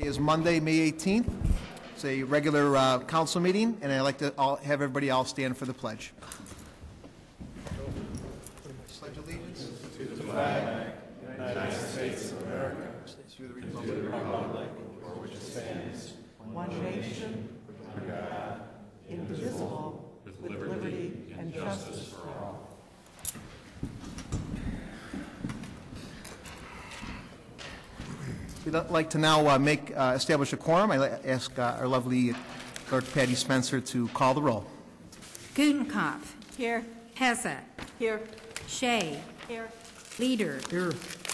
Today is Monday, May 18th. It's a regular council meeting, and I'd like to have everybody all stand for the pledge. Pledge allegiance to the flag of the United States of America, to the republic for which it stands, one nation, under God, indivisible, with liberty and justice for all. We'd like to now establish a quorum. I ask our lovely Clerk Patty Spencer to call the roll. Gutenkopf. Here. Pezza. Here. Shea. Here. Leader. Here.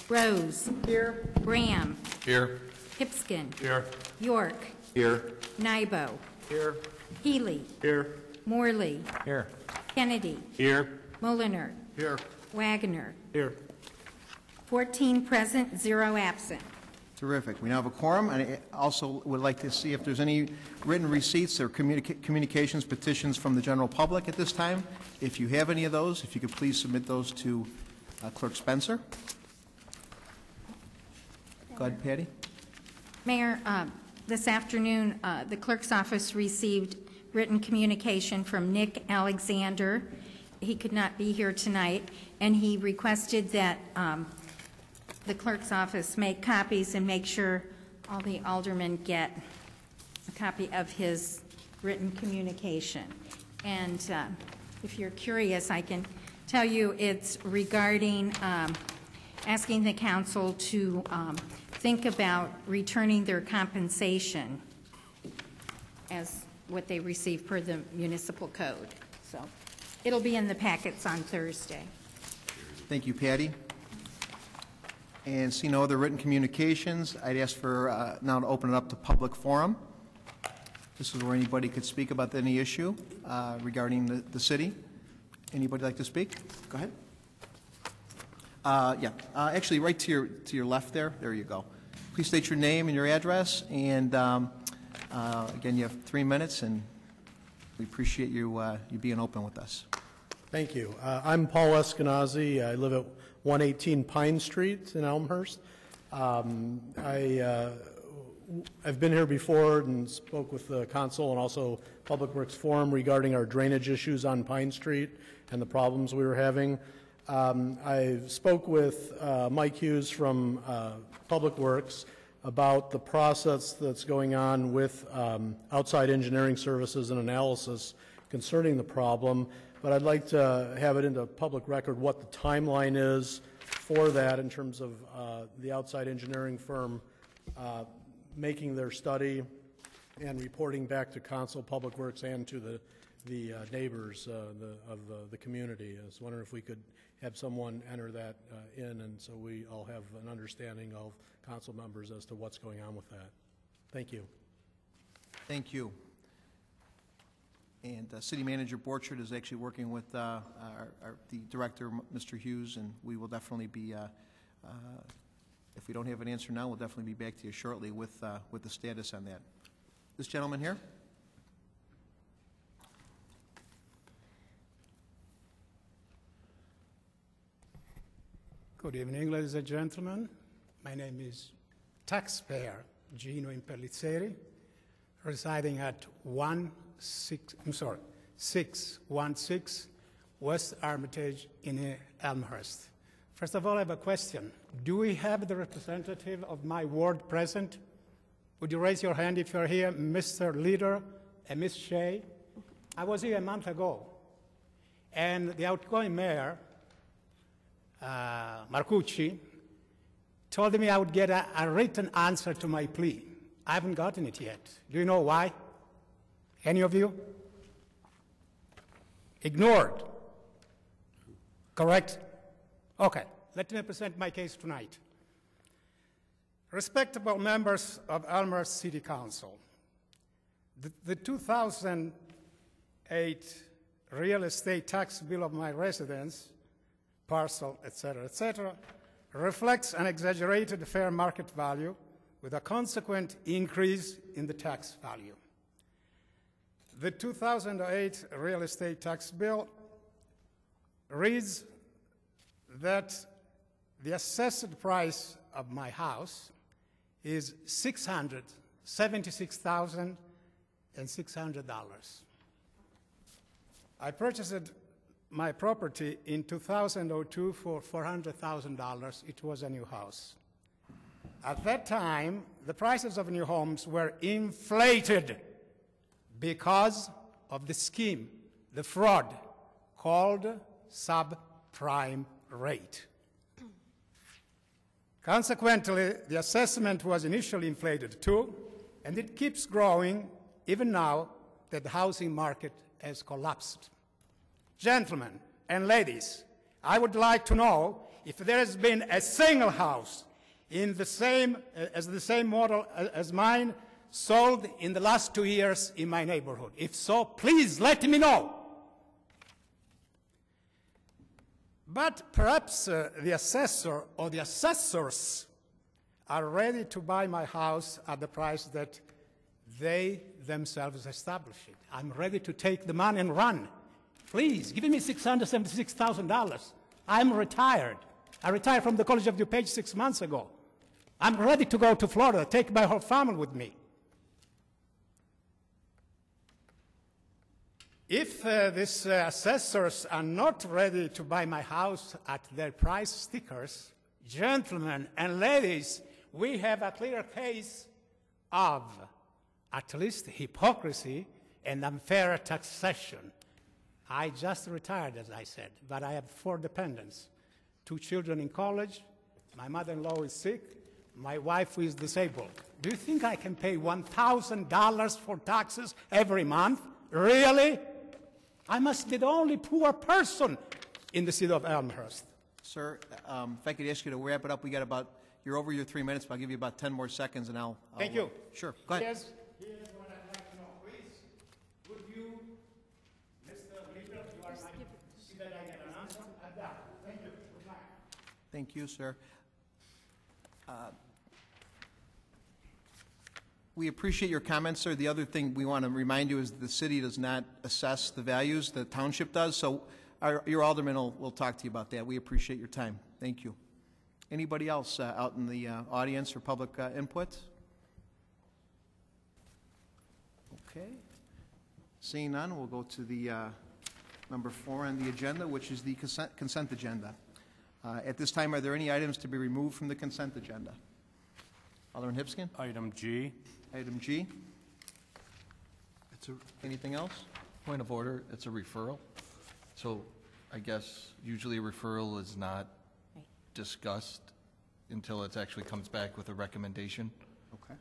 Rose. Here. Graham. Here. Hipskin. Here. York. Here. Nybo. Here. Healy. Here. Morley. Here. Kennedy. Here. Mulliner. Here. Wagner. Here. 14 present, 0 absent. Terrific. We now have a quorum, and I also would like to see if there's any written receipts or communications, petitions from the general public at this time. If you have any of those, if you could please submit those to Clerk Spencer. Go ahead, Patty. Mayor, this afternoon, the clerk's office received written communication from Nick Alexander. He could not be here tonight, and he requested that the clerk's office make copies and make sure all the aldermen get a copy of his written communication. And if you're curious, I can tell you it's regarding asking the council to think about returning their compensation as what they receive per the municipal code. So it'll be in the packets on Thursday. Thank you, Patty. And see no other written communications, I'd ask for now to open it up to public forum. This is where anybody could speak about any issue regarding the city. Anybody like to speak? Go ahead. Actually, right to your left there. There you go. Please state your name and your address. And again, you have 3 minutes, and we appreciate you being open with us. Thank you. I'm Paul Eskenazi. I live at 118 Pine Street in Elmhurst. I've been here before and spoke with the council and also Public Works Forum regarding our drainage issues on Pine Street and the problems we were having. I spoke with Mike Hughes from Public Works about the process that's going on with outside engineering services and analysis concerning the problem. But I'd like to have it into public record what the timeline is for that in terms of the outside engineering firm making their study and reporting back to Council, Public Works, and to the neighbors of the community. I was wondering if we could have someone enter that in, and so we all have an understanding of council members as to what's going on with that. Thank you. Thank you. And City Manager Borchard is actually working with the director, Mr. Hughes, and we will definitely be, if we don't have an answer now, we'll definitely be back to you shortly with the status on that. This gentleman here. Good evening, ladies and gentlemen. My name is taxpayer Gino Impellizzeri, residing at 616 West Armitage in Elmhurst. First of all, I have a question. Do we have the representative of my ward present? Would you raise your hand if you're here, Mr. Leader and Ms. Shea? I was here a month ago, and the outgoing mayor, Marcucci, told me I would get a written answer to my plea. I haven't gotten it yet. Do you know why? Any of you? Ignored. Correct? Okay, let me present my case tonight. Respectable members of Elmhurst City Council, the 2008 real estate tax bill of my residence, parcel, etc., reflects an exaggerated fair market value with a consequent increase in the tax value. The 2008 real estate tax bill reads that the assessed price of my house is $676,600. I purchased my property in 2002 for $400,000. It was a new house. At that time, the prices of new homes were inflated because of the scheme, the fraud, called subprime rate. Consequently, the assessment was initially inflated too, and it keeps growing even now that the housing market has collapsed. Gentlemen and ladies, I would like to know if there has been a single house in the same model as mine sold in the last 2 years in my neighborhood. If so, please let me know. But perhaps the assessor or the assessors are ready to buy my house at the price that they themselves establish it. I'm ready to take the money and run. Please, give me $676,000. I'm retired. I retired from the College of DuPage 6 months ago. I'm ready to go to Florida, take my whole family with me. If these assessors are not ready to buy my house at their price stickers, gentlemen and ladies, we have a clear case of at least hypocrisy and unfair taxation. I just retired, as I said, but I have 4 dependents, 2 children in college, my mother-in-law is sick, my wife is disabled. Do you think I can pay $1,000 for taxes every month? Really? I must be the only poor person in the city of Elmhurst. Sir, if I could ask you to wrap it up, you're over your 3 minutes, but I'll give you about 10 more seconds and I'll Thank you. Sure, go ahead. Here's what I'd like to know. Please, would you, Mr. Leader, you are my, see that I get an answer at that. Thank you. Good night. Thank you, sir. We appreciate your comments, sir. The other thing we want to remind you is that the city does not assess the values, the township does, so your alderman will talk to you about that. We appreciate your time. Thank you. Anybody else out in the audience for public input? Okay. Seeing none, we'll go to the number 4 on the agenda, which is the consent agenda. At this time, are there any items to be removed from the consent agenda? Alderman Hipskin? Item G. Item G. Anything else? Point of order, it's a referral. So I guess usually a referral is not discussed until it actually comes back with a recommendation. Okay.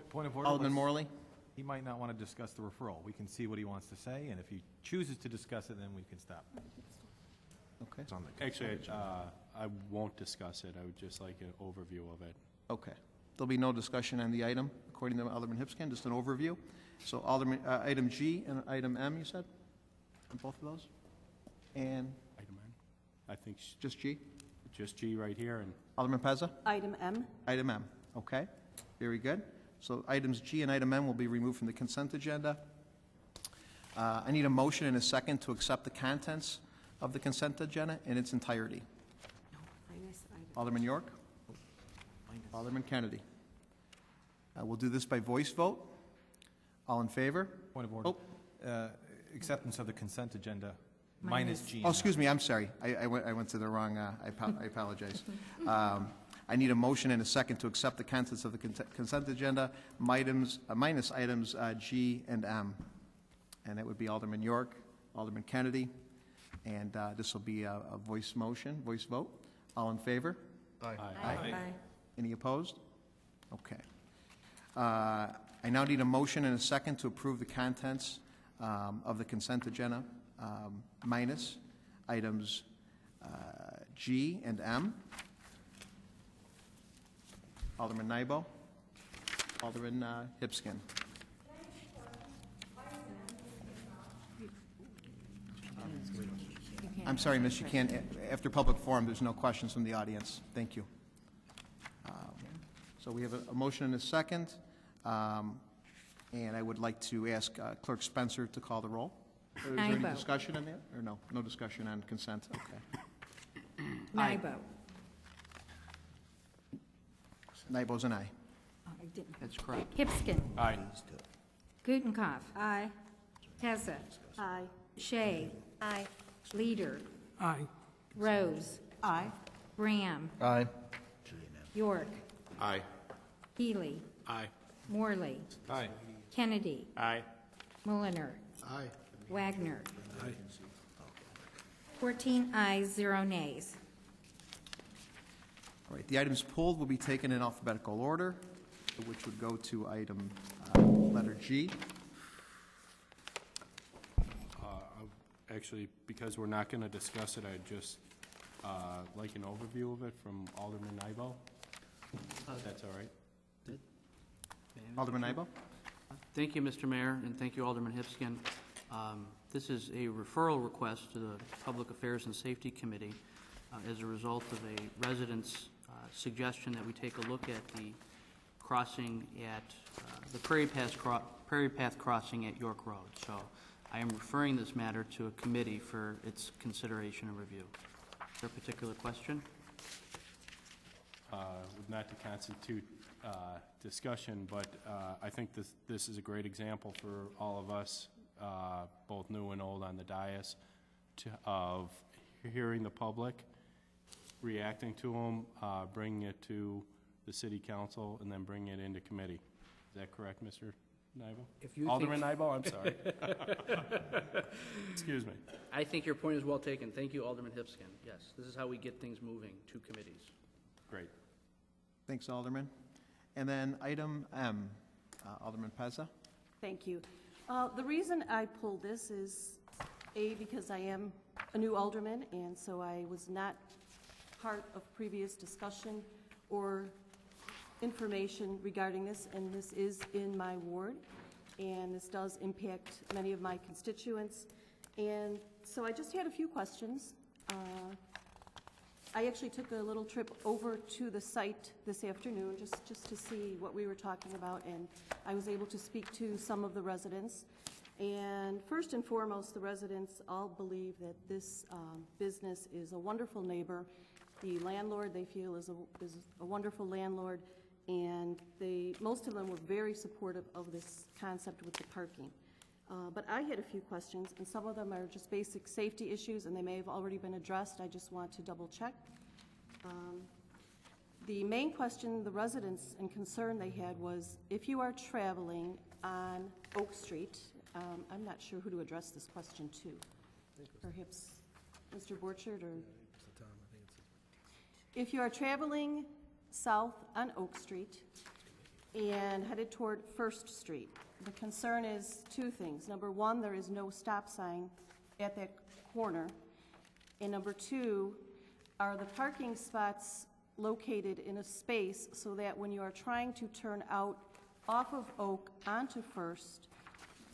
Point of order. Alderman Morley? He might not want to discuss the referral. We can see what he wants to say, and if he chooses to discuss it, then we can stop. Okay. It's on the Actually, I won't discuss it. I would just like an overview of it. Okay. There'll be no discussion on the item, according to Alderman Hipskin, just an overview. So item G and item M, you said? On both of those? And Item N. I think just G? just G right here. And Alderman Pezza? Item M. Item M. Okay. Very good. So items G and item M will be removed from the consent agenda. I need a motion and a second to accept the contents of the consent agenda in its entirety. Alderman York? Alderman Kennedy? We'll do this by voice vote. All in favor? Point of order. Acceptance of the consent agenda minus G. Oh, excuse me, I'm sorry. I went to the wrong, I apologize. I need a motion and a second to accept the contents of the consent agenda minus items G and M. And that would be Alderman York, Alderman Kennedy, and this will be a voice motion, voice vote. All in favor? Aye. Aye. Any opposed? Okay. I now need a motion and a second to approve the contents of the consent agenda minus items G and M. Alderman Nybo, Alderman Hipskin. I'm sorry, Miss, you can't, after public forum, there's no questions from the audience. Thank you. So we have a motion and a second, and I would like to ask Clerk Spencer to call the roll. Is there any Nybo. discussion on that, or no? No discussion on consent? Okay. Nybo. Nybo's an aye. Oh, I didn't. That's correct. Hipskin. Aye. Gutenkopf. Aye. Pezza. Aye. Shea. Aye. Leader. Aye. Rose. Aye. Graham. Aye. York. Aye. Healy. Aye. Morley. Aye. Kennedy. Aye. Mulliner. Aye. Wagner. Aye. 14 ayes, 0 nays. All right, the items pulled will be taken in alphabetical order, which would go to item letter G. Actually, because we're not going to discuss it, I'd just like an overview of it from Alderman Nybo. If that's all right. Alderman Nybo? Thank you, Mr. Mayor, and thank you, Alderman Hipskin. This is a referral request to the Public Affairs and Safety Committee as a result of a resident's suggestion that we take a look at the crossing at the Prairie Path crossing at York Road. So I am referring this matter to a committee for its consideration and review. Is there a particular question? Not to constitute discussion, but I think this is a great example for all of us, both new and old on the dais, of hearing the public, reacting to them, bringing it to the city council, and then bringing it into committee. Is that correct, Mr. Nybo? Alderman Nybo, I'm sorry. Excuse me. I think your point is well taken. Thank you, Alderman Hipskin. Yes, this is how we get things moving to committees. Great. Thanks, Alderman. And then item M, Alderman Pezza. Thank you. The reason I pulled this is, A, because I am a new alderman, and so I was not part of previous discussion or information regarding this, and this is in my ward, and this does impact many of my constituents. And so I just had a few questions. I actually took a little trip over to the site this afternoon just to see what we were talking about, and I was able to speak to some of the residents. And first and foremost, the residents all believe that this business is a wonderful neighbor. The landlord, they feel, is a wonderful landlord, and most of them were very supportive of this concept with the parking. But I had a few questions, and some of them are just basic safety issues, and they may have already been addressed. I just want to double check. The main question the residents and concern they had was, if you are traveling on Oak Street, I'm not sure who to address this question to. Perhaps Mr. Borchert, or if you are traveling south on Oak Street and headed toward First Street, the concern is two things. Number one, there is no stop sign at that corner. And number two, are the parking spots located in a space so that when you are trying to turn out off of Oak onto First,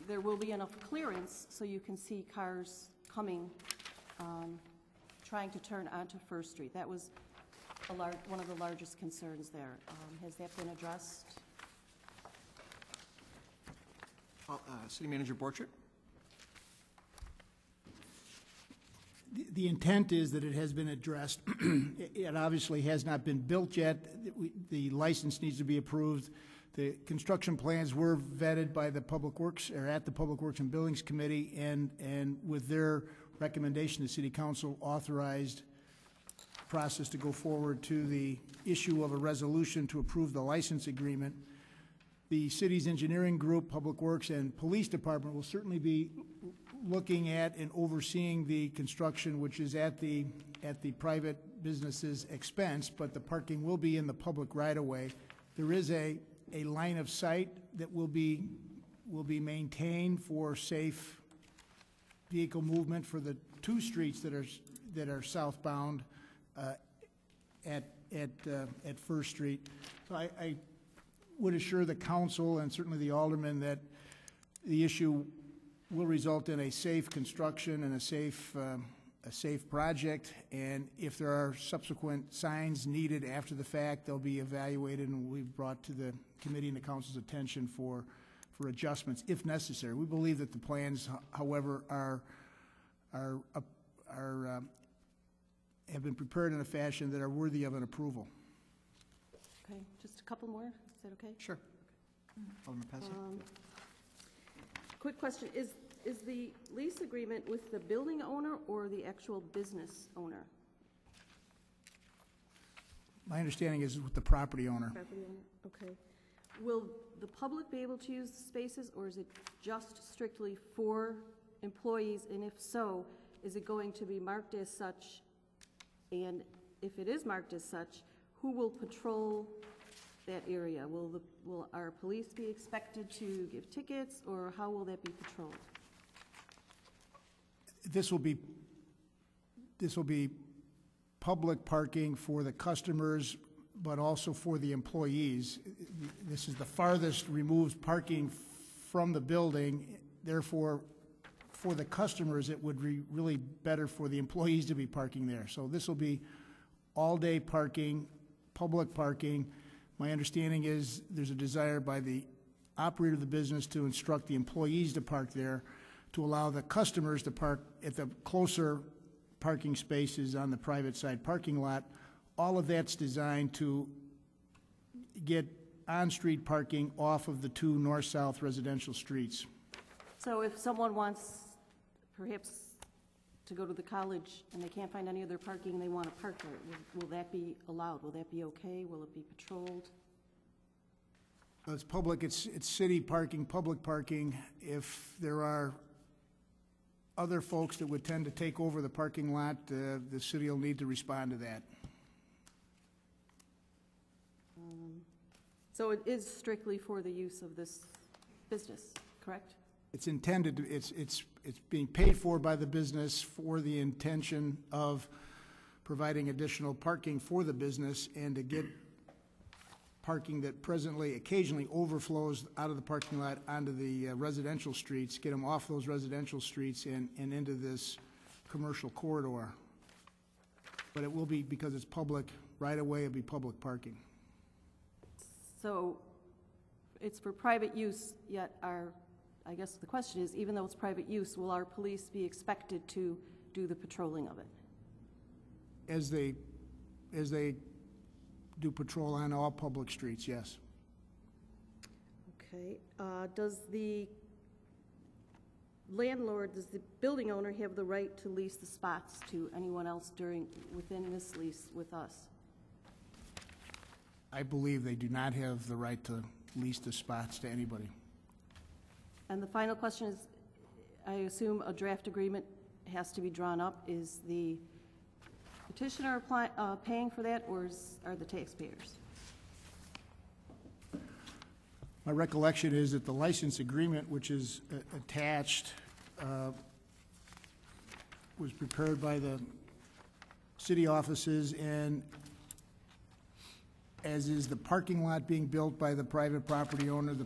there will be enough clearance so you can see cars coming, trying to turn onto First Street. That was one of the largest concerns there. Has that been addressed? City Manager Borchert. The intent is that it has been addressed. It obviously has not been built yet. The license needs to be approved. The construction plans were vetted by the Public Works, or at the Public Works and Buildings Committee, and with their recommendation, the City Council authorized process to go forward to the issue of a resolution to approve the license agreement. The city's engineering group, Public Works, and Police Department will certainly be looking at and overseeing the construction, which is at the private business's expense, but the parking will be in the public right-of-way. There is a line of sight that will be maintained for safe vehicle movement for the two streets that are southbound at First Street. So I would assure the council and certainly the aldermen that the issue will result in a safe construction and a safe project, and if there are subsequent signs needed after the fact, they'll be evaluated and will be brought to the committee and the council's attention for adjustments if necessary. We believe that the plans, however, are have been prepared in a fashion that are worthy of an approval. Okay, just a couple more, is that okay? Sure. Alderman Pezza? Quick question, is the lease agreement with the building owner or the actual business owner? My understanding is with the property owner. Property owner, okay. Will the public be able to use the spaces, or is it just strictly for employees? And if so, is it going to be marked as such? And if it is marked as such, who will patrol that area? Will our police be expected to give tickets, or how will that be patrolled? This will be public parking for the customers, but also for the employees. This is the farthest removed parking from the building. Therefore, for the customers, it would be really better for the employees to be parking there. So this will be all-day parking, public parking. My understanding is there's a desire by the operator of the business to instruct the employees to park there, to allow the customers to park at the closer parking spaces on the private side parking lot. All of that's designed to get on-street parking off of the two north-south residential streets. So if someone wants perhaps to go to the college and they can't find any other parking and they want to park there, will that be allowed? Will that be okay? Will it be patrolled? Well, it's public, it's city parking, public parking. If there are other folks that would tend to take over the parking lot, the city will need to respond to that. So it is strictly for the use of this business, correct? It's intended to, it's being paid for by the business for the intention of providing additional parking for the business and to get parking that presently occasionally overflows out of the parking lot onto the residential streets, get them off those residential streets and into this commercial corridor. But it will be, because it's public, right away it'll be public parking. So it's for private use, yet I guess the question is, even though it's private use, will our police be expected to do the patrolling of it? As they do patrol on all public streets, yes. Okay. Does the landlord, does the building owner have the right to lease the spots to anyone else within this lease with us? I believe they do not have the right to lease the spots to anybody. And the final question is, I assume a draft agreement has to be drawn up. Is the petitioner paying for that, or are the taxpayers? My recollection is that the license agreement, which is attached, was prepared by the city offices, and as is the parking lot being built by the private property owner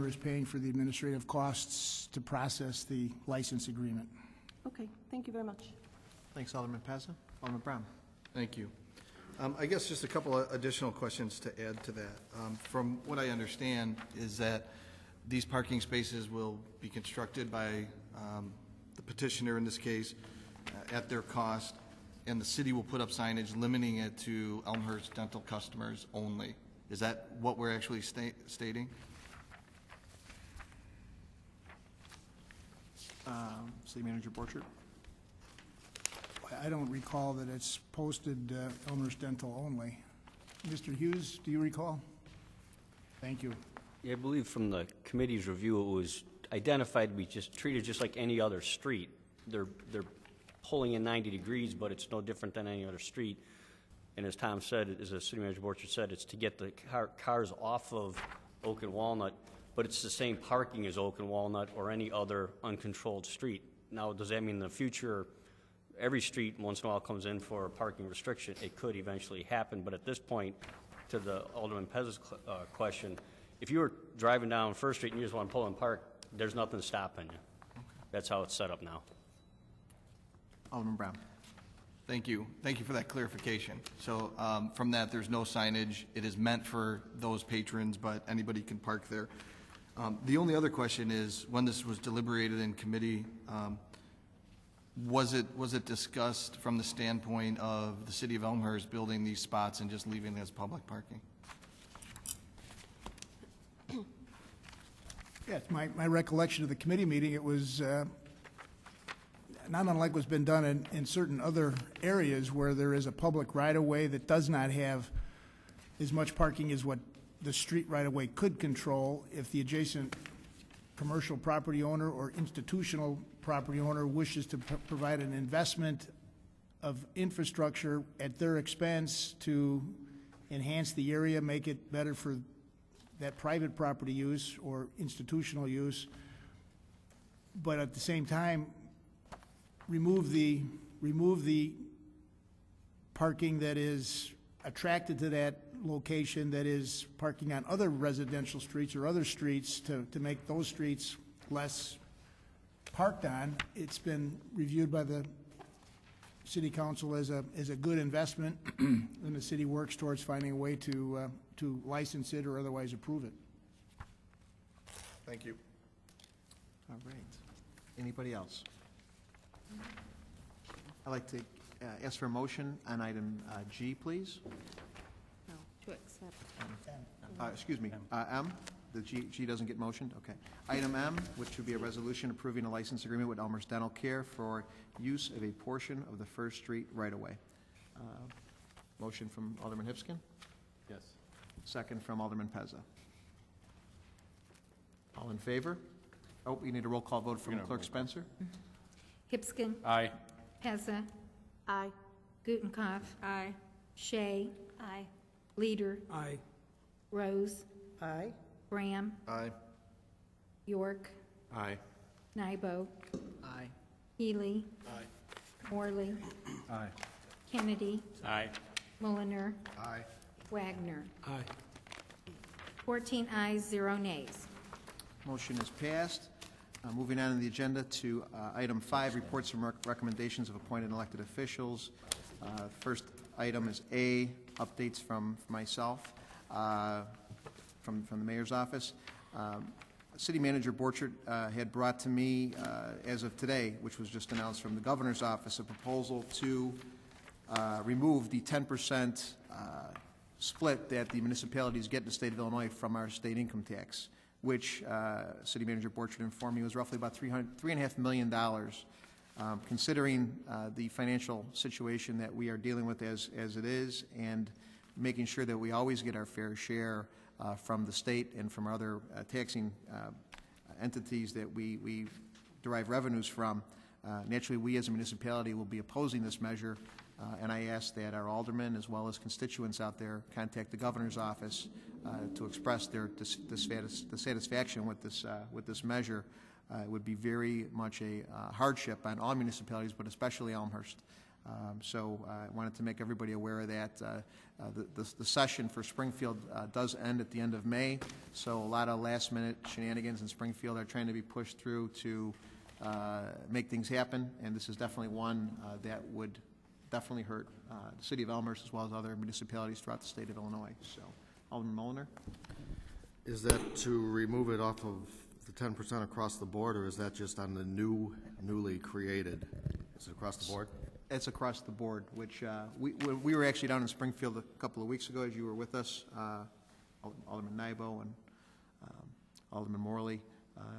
is paying for the administrative costs to process the license agreement. Okay, thank you very much. Thanks, Alderman Pezza. Alderman Brown? Thank you. I guess just a couple of additional questions to add to that. From what I understand is that these parking spaces will be constructed by the petitioner in this case at their cost, and the city will put up signage limiting it to Elmhurst dental customers only. Is that what we're actually stating? City Manager Borchert? I don't recall that it's posted Elmhurst dental only. Mr. Hughes, do you recall? Thank you. Yeah, I believe from the committee's review, it was identified to be just treated just like any other street. They're pulling in 90 degrees, but it's no different than any other street. And as Tom said, as the City Manager Borchert said, it's to get the cars off of Oak and Walnut, but it's the same parking as Oak and Walnut or any other uncontrolled street. Now, does that mean in the future every street once in a while comes in for a parking restriction? It could eventually happen, but at this point, to the Alderman Pez's question, if you were driving down First Street and you just want to pull and park, there's nothing stopping you. That's how it's set up now. Alderman Brown? Thank you. Thank you for that clarification. So from that, there's no signage. It is meant for those patrons, but anybody can park there. The only other question is, when this was deliberated in committee, Was it discussed from the standpoint of the city of Elmhurst building these spots and just leaving them as public parking? Yeah, it's my recollection of the committee meeting, it was not unlike what's been done in certain other areas where there is a public right-of-way that does not have as much parking as what the street right-of-way could control. If the adjacent commercial property owner or institutional property owner wishes to provide an investment of infrastructure at their expense to enhance the area, make it better for that private property use or institutional use, but at the same time, remove the parking that is attracted to that location, that is parking on other residential streets or other streets to make those streets less parked on. It's been reviewed by the city council as a good investment, and the city works towards finding a way to license it or otherwise approve it. Thank you. All right. Anybody else? I'd like to ask for a motion on item G, please. No, to accept. Excuse me, M? The G doesn't get motioned? Okay. Item M, which would be a resolution approving a license agreement with Elmhurst Dental Care for use of a portion of the First Street right-of-way. Motion from Alderman Hipskin? Yes. Second from Alderman Pezza. All in favor? Oh, we need a roll call vote from Clerk Spencer. Hipskin. Aye. Pezza. Aye. Gutenkopf. Aye. Shea. Aye. Leader. Aye. Rose. Aye. Graham. Aye. York. Aye. Nybo. Aye. Healy. Aye. Morley. Aye. Kennedy. Aye. Mulliner. Aye. Wagner. Aye. 14 ayes, 0 nays. Motion is passed. Moving on the agenda to item 5, reports and recommendations of appointed and elected officials. First item is A, updates from myself, from the mayor's office. City Manager Borchert had brought to me, as of today, which was just announced from the governor's office, a proposal to remove the 10% split that the municipalities get in the state of Illinois from our state income tax, which City Manager Borchert informed me was roughly about $3.5 million. Considering the financial situation that we are dealing with as it is, and making sure that we always get our fair share from the state and from other taxing entities that we derive revenues from, naturally we as a municipality will be opposing this measure, and I ask that our aldermen as well as constituents out there contact the governor's office to express their dissatisfaction with this measure. It would be very much a hardship on all municipalities, but especially Elmhurst. So I wanted to make everybody aware of that. The session for Springfield does end at the end of May, so a lot of last-minute shenanigans in Springfield are trying to be pushed through to make things happen, and this is definitely one that would definitely hurt the city of Elmhurst as well as other municipalities throughout the state of Illinois. So, Alderman Mulliner? Is that to remove it off of the 10% across the board, or is that just on the newly created? Is it across the board? It's across the board, which we were actually down in Springfield a couple of weeks ago, as you were with us, Alderman Nybo and Alderman Morley,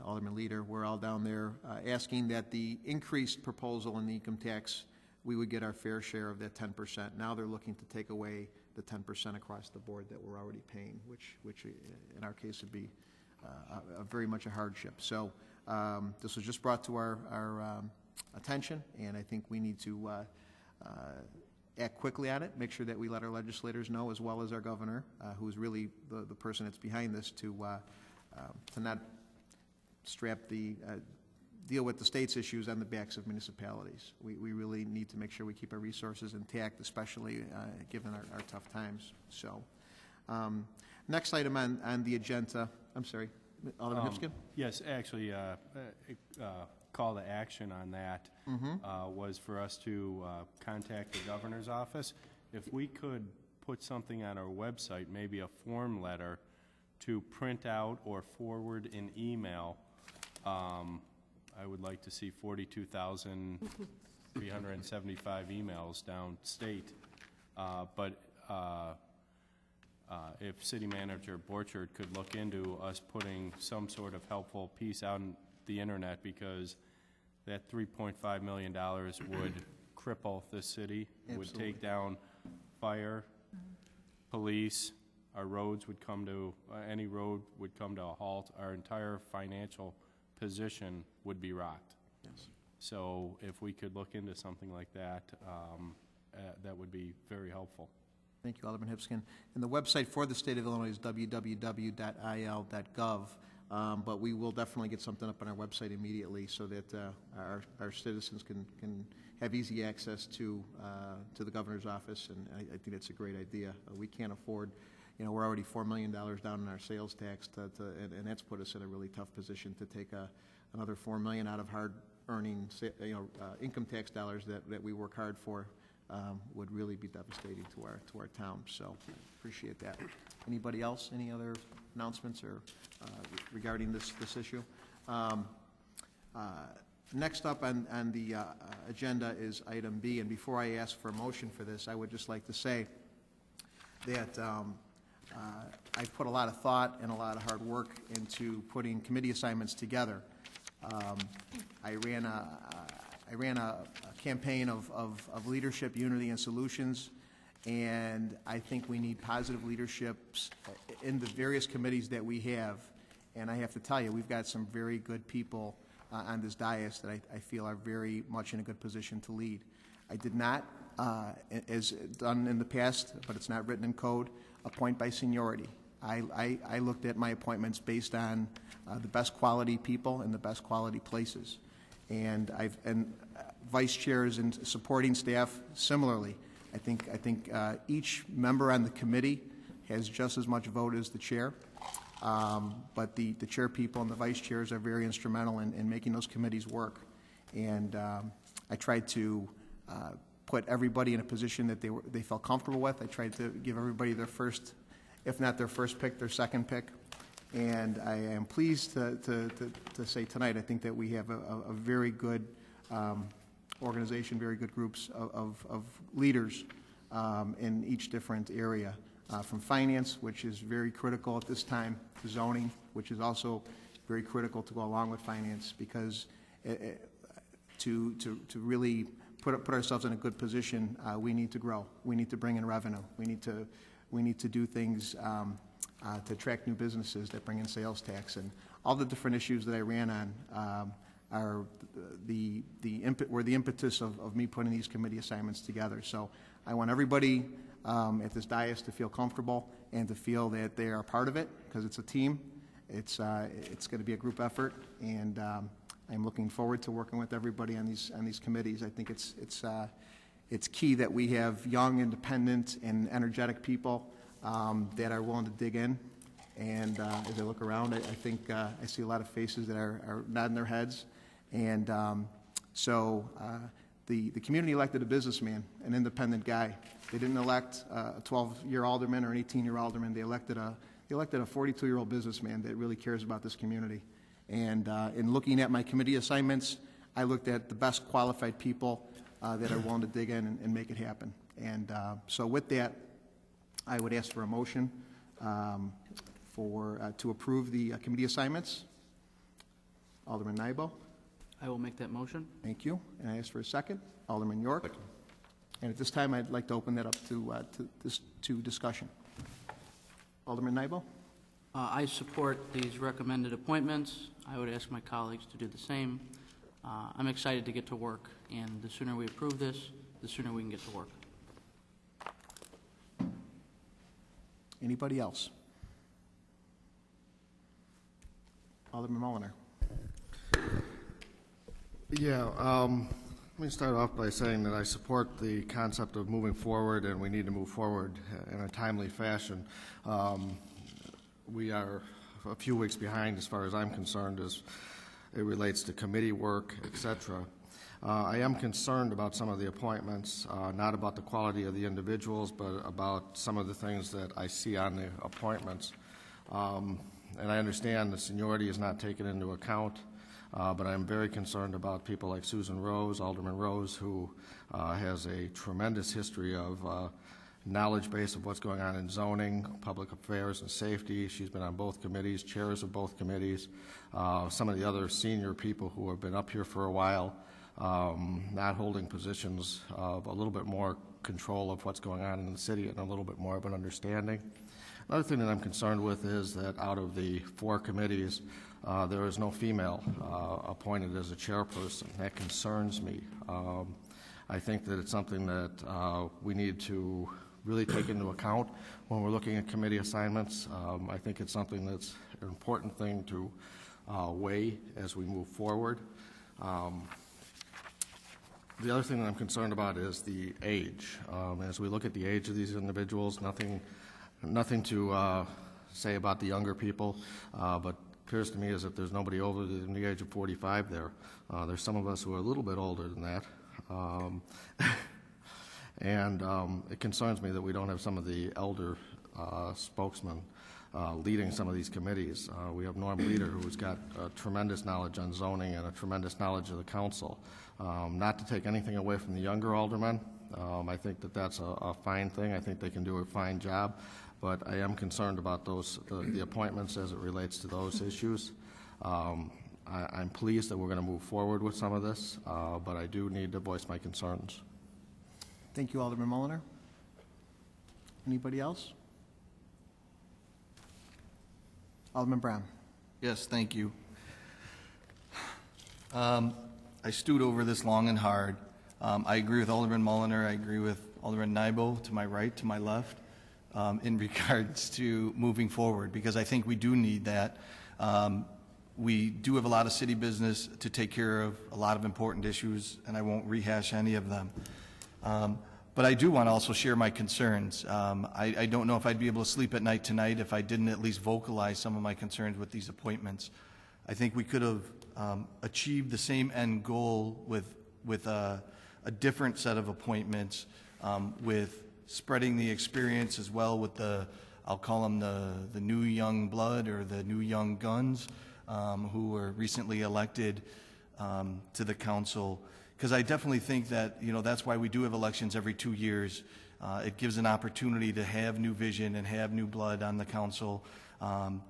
Alderman Leader. We're all down there asking that the increased proposal in the income tax, we would get our fair share of that 10%. Now they're looking to take away the 10% across the board that we're already paying, which in our case would be very much a hardship. So this was just brought to our attention, and I think we need to act quickly on it, make sure that we let our legislators know, as well as our governor, who is really the person that's behind this, to not strap the deal with the state's issues on the backs of municipalities. We really need to make sure we keep our resources intact, especially given our tough times. So, next item on the agenda, I'm sorry, Alderman Hipskin? Yes, actually, call to action on that was for us to contact the governor's office. If we could put something on our website, maybe a form letter to print out or forward in email I would like to see 42,375 emails downstate. But if City Manager Borchard could look into us putting some sort of helpful piece out on the internet, because that $3.5 million would cripple this city, would take down fire, police, our roads would come to, any road would come to a halt, our entire financial position would be rocked. Yes. So if we could look into something like that, that would be very helpful. Thank you, Alderman Hipskin. And the website for the state of Illinois is www.il.gov, but we will definitely get something up on our website immediately so that our citizens can have easy access to the governor's office, and I think that's a great idea. We can't afford, we're already $4 million down in our sales tax, and that's put us in a really tough position to take another $4 million out of hard-earning, income tax dollars that we work hard for. Would really be devastating to our town. So appreciate that. Anybody else? Any other announcements or regarding this issue? Next up on the agenda is item B, and before I ask for a motion for this, I would just like to say that I've put a lot of thought and a lot of hard work into putting committee assignments together. I ran a campaign of leadership, unity, and solutions, and I think we need positive leaderships in the various committees that we have. And I have to tell you, we've got some very good people on this dais that I feel are very much in a good position to lead. I did not, as done in the past, but it's not written in code, appoint by seniority. I looked at my appointments based on the best quality people and the best quality places. And vice chairs and supporting staff similarly. I think each member on the committee has just as much vote as the chair, but the chair people and the vice chairs are very instrumental in making those committees work. And I tried to put everybody in a position that they felt comfortable with. I tried to give everybody their first, if not their first pick, their second pick. And I am pleased to say tonight, I think that we have a very good organization, very good groups of leaders in each different area, from finance, which is very critical at this time, to zoning, which is also very critical to go along with finance, because to really put ourselves in a good position, we need to grow. We need to bring in revenue. We need to do things to attract new businesses that bring in sales tax, and all the different issues that I ran on are the impetus of me putting these committee assignments together. So I want everybody at this dais to feel comfortable and to feel that they are a part of it, because it's a team. It's going to be a group effort, and I'm looking forward to working with everybody on these committees. I think it's key that we have young, independent, and energetic people that are willing to dig in. And as I look around, I think I see a lot of faces that are nodding their heads. And so the community elected a businessman, an independent guy. They didn't elect a 12-year alderman or an 18-year alderman. They elected a 42-year-old businessman that really cares about this community. And in looking at my committee assignments, I looked at the best qualified people that are willing to dig in and make it happen. And so with that, I would ask for a motion to approve the committee assignments. Alderman Nybo. I will make that motion. Thank you. And I ask for a second. Alderman York. Second. And at this time, I'd like to open that up to discussion. Alderman Nybo. I support these recommended appointments. I would ask my colleagues to do the same. I'm excited to get to work, and the sooner we approve this, the sooner we can get to work. Anybody else? Alderman Mulliner. Yeah, let me start off by saying that I support the concept of moving forward, and we need to move forward in a timely fashion. We are a few weeks behind as far as I'm concerned as it relates to committee work, etc. I am concerned about some of the appointments, not about the quality of the individuals, but about some of the things that I see on the appointments. And I understand the seniority is not taken into account, but I'm very concerned about people like Susan Rose, Alderman Rose, who has a tremendous history of knowledge base of what's going on in zoning, public affairs, and safety. She's been on both committees, chairs of both committees. Some of the other senior people who have been up here for a while, not holding positions of a little bit more control of what's going on in the city and a little bit more of an understanding. Another thing that I'm concerned with is that out of the 4 committees, there is no female appointed as a chairperson. That concerns me. I think that it's something that we need to really take into account when we're looking at committee assignments. I think it's something that's an important thing to weigh as we move forward. The other thing that I'm concerned about is the age. As we look at the age of these individuals, nothing to say about the younger people, but it appears to me as if there's nobody older than the age of 45 there. There's some of us who are a little bit older than that. And it concerns me that we don't have some of the elder spokesmen leading some of these committees. We have Norm Leader, who's got a tremendous knowledge on zoning and a tremendous knowledge of the council. Not to take anything away from the younger aldermen. I think that that's a fine thing. I think they can do a fine job. But I am concerned about the appointments as it relates to those issues. I'm pleased that we're going to move forward with some of this, but I do need to voice my concerns. Thank you, Alderman Mulliner. Anybody else? Alderman Brown. Yes, thank you. I stewed over this long and hard. I agree with Alderman Mulliner. I agree with Alderman Nybo to my right, to my left, in regards to moving forward, because I think we do need that. We do have a lot of city business to take care of, a lot of important issues, and I won't rehash any of them. But I do want to also share my concerns. I don't know if I'd be able to sleep at night tonight if I didn't at least vocalize some of my concerns with these appointments. I think we could have achieved the same end goal with a different set of appointments, with spreading the experience as well with I'll call them the new young blood or the new young guns who were recently elected to the council. Because I definitely think that, that's why we do have elections every 2 years. It gives an opportunity to have new vision and have new blood on the council,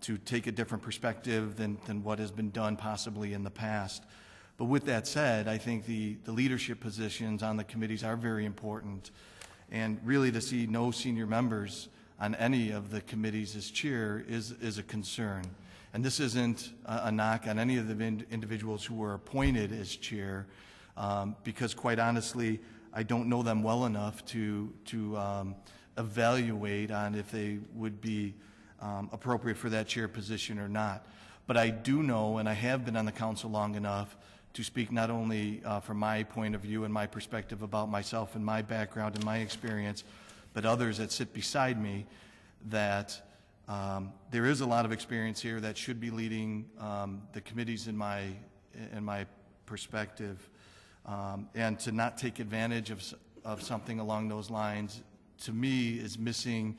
to take a different perspective than what has been done possibly in the past. But with that said, I think the leadership positions on the committees are very important. And really to see no senior members on any of the committees as chair is a concern. And this isn't a knock on any of the individuals who were appointed as chair, because quite honestly, I don't know them well enough to evaluate on if they would be appropriate for that chair position or not. But I do know, and I have been on the council long enough to speak not only from my point of view and my perspective about myself and my background and my experience, but others that sit beside me, that there is a lot of experience here that should be leading the committees in my perspective. And to not take advantage of something along those lines, to me, is missing,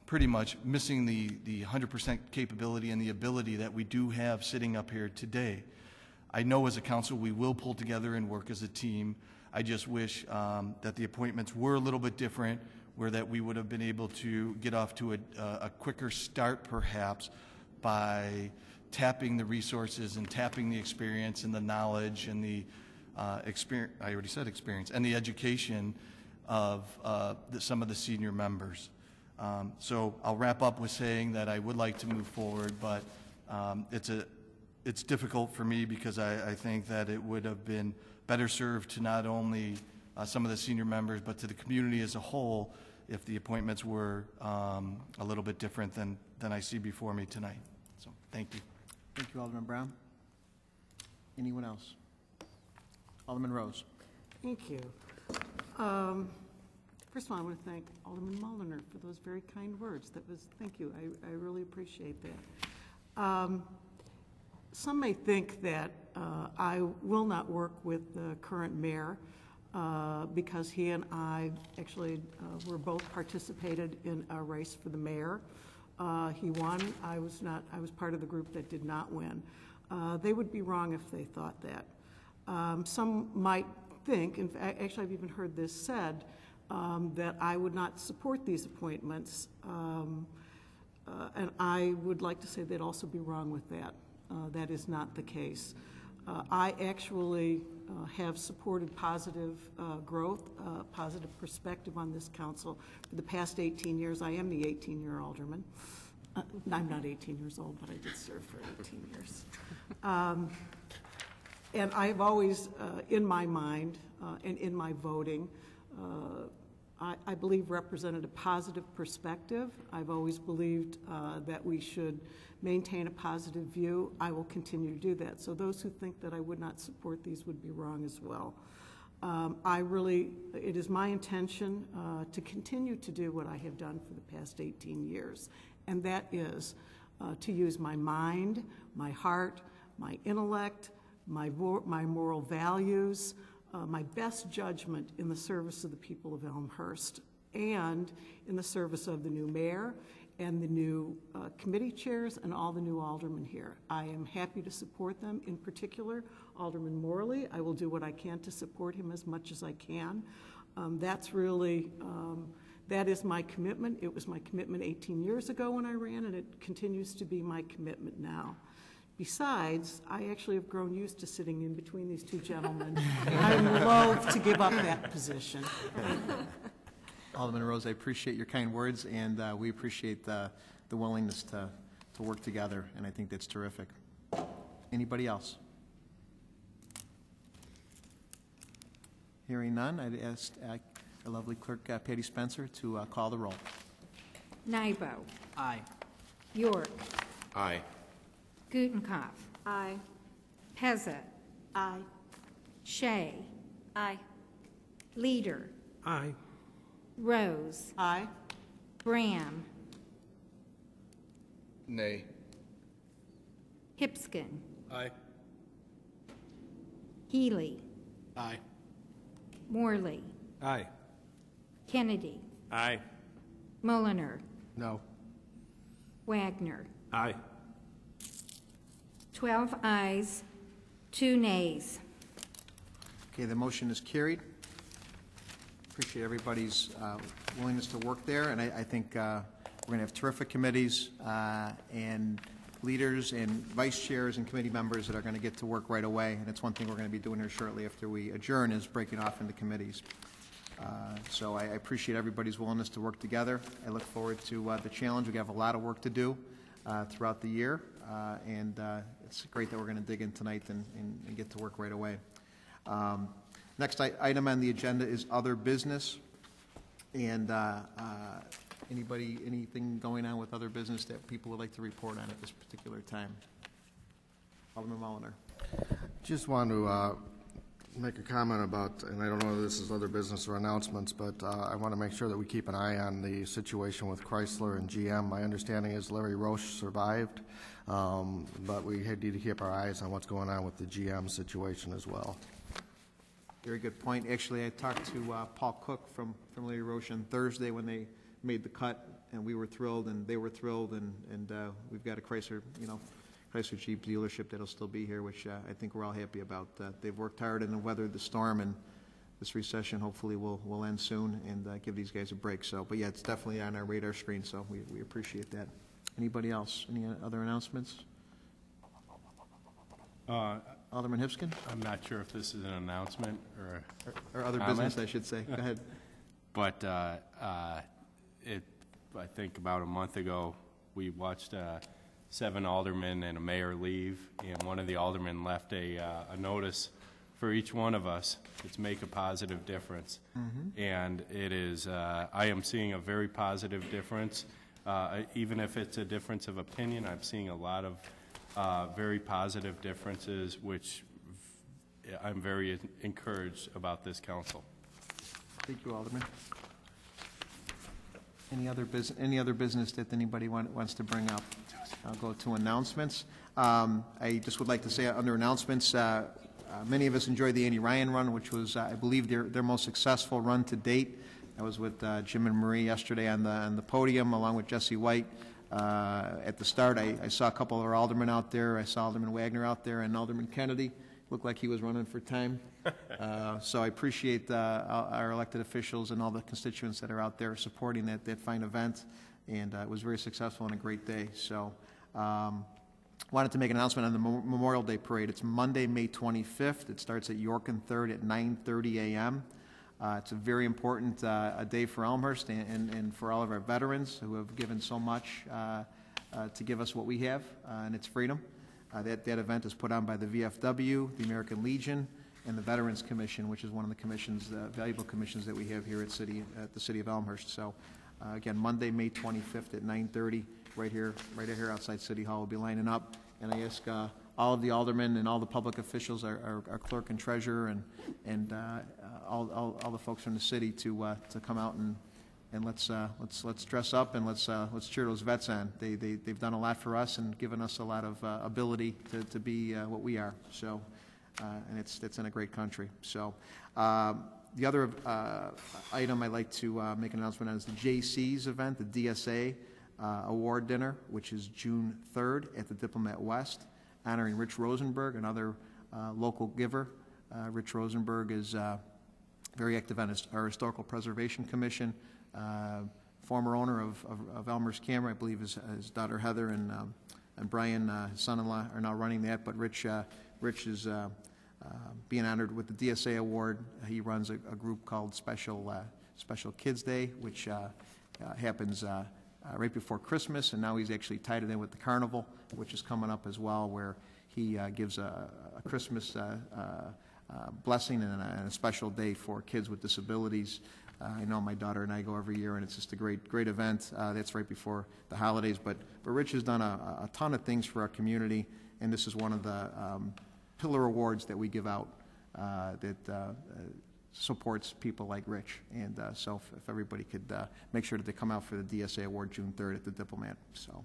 pretty much missing the 100% capability and the ability that we do have sitting up here today. I know as a council we will pull together and work as a team. I just wish that the appointments were a little bit different, where that we would have been able to get off to a quicker start, perhaps, by tapping the resources and tapping the experience and the knowledge and the experience, I already said experience, and the education of some of the senior members. So I'll wrap up with saying that I would like to move forward, but it's difficult for me because I think that it would have been better served to not only some of the senior members, but to the community as a whole if the appointments were a little bit different than I see before me tonight. So thank you. Thank you, Alderman Brown. Anyone else? Alderman Rose. Thank you. First of all, I want to thank Alderman Mulliner for those very kind words. Thank you. I really appreciate that. Some may think that I will not work with the current mayor because he and I actually were both participated in a race for the mayor. He won. I was part of the group that did not win. They would be wrong if they thought that. Some might think, in fact, actually I've even heard this said, that I would not support these appointments, and I would like to say they'd also be wrong with that. That is not the case. I actually have supported positive growth, positive perspective on this council for the past 18 years. I am the 18-year alderman. I'm not 18 years old, but I did serve for 18 years. And I've always, in my mind and in my voting, I believe represented a positive perspective. I've always believed that we should maintain a positive view. I will continue to do that. So those who think that I would not support these would be wrong as well. It is my intention to continue to do what I have done for the past 18 years, and that is to use my mind, my heart, my intellect, my moral values, my best judgment in the service of the people of Elmhurst and in the service of the new mayor and the new committee chairs and all the new aldermen here. I am happy to support them, in particular Alderman Morley. I will do what I can to support him as much as I can. That's really, that is my commitment. It was my commitment 18 years ago when I ran, and it continues to be my commitment now. Besides, I actually have grown used to sitting in between these two gentlemen. I'm loath to give up that position. Alderman Rose, I appreciate your kind words, and we appreciate the willingness to work together, and I think that's terrific. Anybody else? Hearing none, I'd ask our lovely clerk, Patty Spencer, to call the roll. Nybo. Aye. York. Aye. Gutenkopf. Aye. Pezza. Aye. Shea. Aye. Leader. Aye. Rose. Aye. Bram. Nay. Hipskin. Aye. Healy. Aye. Morley. Aye. Kennedy. Aye. Mulliner. No. Wagner. Aye. 12 ayes, 2 nays. Okay, the motion is carried. Appreciate everybody's willingness to work there, and I think we're going to have terrific committees and leaders and vice chairs and committee members that are going to get to work right away, and it's one thing we're going to be doing here shortly after we adjourn is breaking off into committees. So I appreciate everybody's willingness to work together. I look forward to the challenge. We have a lot of work to do throughout the year, and it's great that we're going to dig in tonight and get to work right away. Next item on the agenda is other business. And anything going on with other business that people would like to report on at this particular time? Alderman Mulliner. Just want to make a comment about, and I don't know if this is other business or announcements, but I want to make sure that we keep an eye on the situation with Chrysler and GM. My understanding is Larry Roche survived, but we need to keep our eyes on what's going on with the GM situation as well. Very good point. Actually, I talked to Paul Cook from Larry Roche on Thursday when they made the cut, and we were thrilled, and they were thrilled, and we've got a Chrysler Jeep dealership that'll still be here, which I think we're all happy about. They've worked hard and weathered the storm, and this recession hopefully will end soon and give these guys a break. So, but yeah, it's definitely on our radar screen, so we appreciate that. Anybody else? Any other announcements? Alderman Hipskin? I'm not sure if this is an announcement or other comment. business, I should say. Go ahead. But I think about a month ago, we watched 7 aldermen and a mayor leave, and one of the aldermen left a notice for each one of us. It's make a positive difference. Mm-hmm. And it is, I am seeing a very positive difference. Even if it's a difference of opinion, I'm seeing a lot of very positive differences, which I'm very encouraged about this council. Thank you, Alderman. Any other business that anybody wants to bring up? I'll go to announcements. I just would like to say under announcements, many of us enjoyed the Andy Ryan run, which was, I believe, their most successful run to date. I was with Jim and Marie yesterday on the podium, along with Jesse White. At the start, I saw a couple of our aldermen out there. I saw Alderman Wagner out there and Alderman Kennedy. Looked like he was running for time. So I appreciate our elected officials and all the constituents that are out there supporting that fine event. And it was very successful and a great day. So wanted to make an announcement on the Memorial Day Parade. It's Monday, May 25th. It starts at York and 3rd at 9:30 a.m. It's a very important a day for Elmhurst and for all of our veterans who have given so much to give us what we have, and it's freedom. That event is put on by the VFW, the American Legion, and the Veterans Commission, which is one of the commissions, valuable commissions that we have here at the City of Elmhurst. So, again, Monday, May 25th at 9:30, right here outside City Hall. We'll be lining up, and I ask all of the aldermen and all the public officials, our clerk and treasurer, and all the folks from the city to come out and let's dress up and let's cheer those vets on. They've done a lot for us and given us a lot of ability to be what we are. So, and it's in a great country. So, the other item I'd like to make an announcement on is the JC's event, the DSA award dinner, which is June 3rd at the Diplomat West, honoring Rich Rosenberg, another local giver. Rich Rosenberg is very active on our Historical Preservation Commission. Former owner of Elmhurst Camera, I believe his daughter Heather and Brian, his son-in-law, are now running that. But Rich is being honored with the DSA award. He runs a group called Special Kids Day, which happens right before Christmas, and now he's actually tied it in with the carnival, which is coming up as well, where he gives a Christmas blessing and a special day for kids with disabilities. I know my daughter and I go every year, and it's just a great event. That's right before the holidays. But Rich has done a ton of things for our community, and this is one of the pillar awards that we give out that supports people like Rich. And so if everybody could make sure that they come out for the DSA award June 3rd at the Diplomat. So,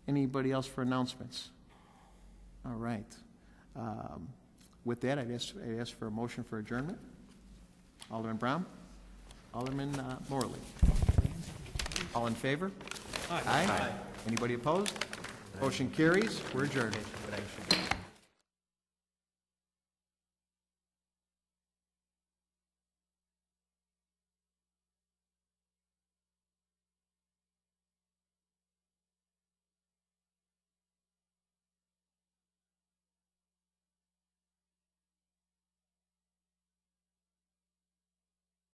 anybody else for announcements? All right. With that, I'd ask for a motion for adjournment. Alderman Brown? Alderman Morley? All in favor? Aye. Anybody opposed? Motion carries. We're adjourned.